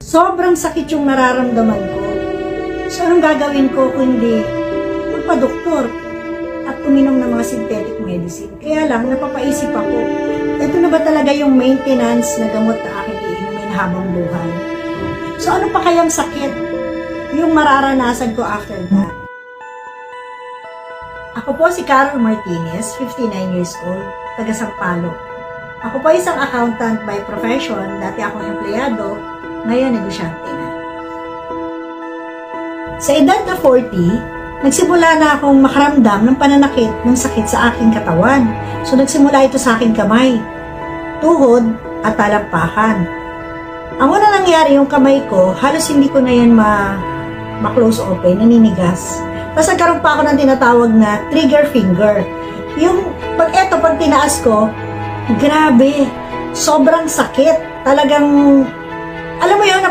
Sobrang sakit yung nararamdaman ko. So, anong gagawin ko kundi magpa-doktor at uminom ng mga synthetic medicine? Kaya lang, napapaisip ako, ito na ba talaga yung maintenance na gamot na aking iinumin habang buhay? So, ano pa kayang sakit yung mararanasan ko after that? Ako po si Carol Martinez, 59 years old, taga Sampaloc. Ako po isang accountant by profession, dati akong empleyado, ngayon negosyante na. Sa edad na 40, nagsimula na akong makaramdam ng pananakit ng sakit sa aking katawan. So nagsimula ito sa aking kamay, tuhod at talampakan. Ang una nangyari yung kamay ko, halos hindi ko na yan ma-close open, naninigas. Tapos nagkaroon pa ako ng tinatawag na trigger finger. Yung pag tinaas ko, grabe, sobrang sakit. Talagang, alam mo yun,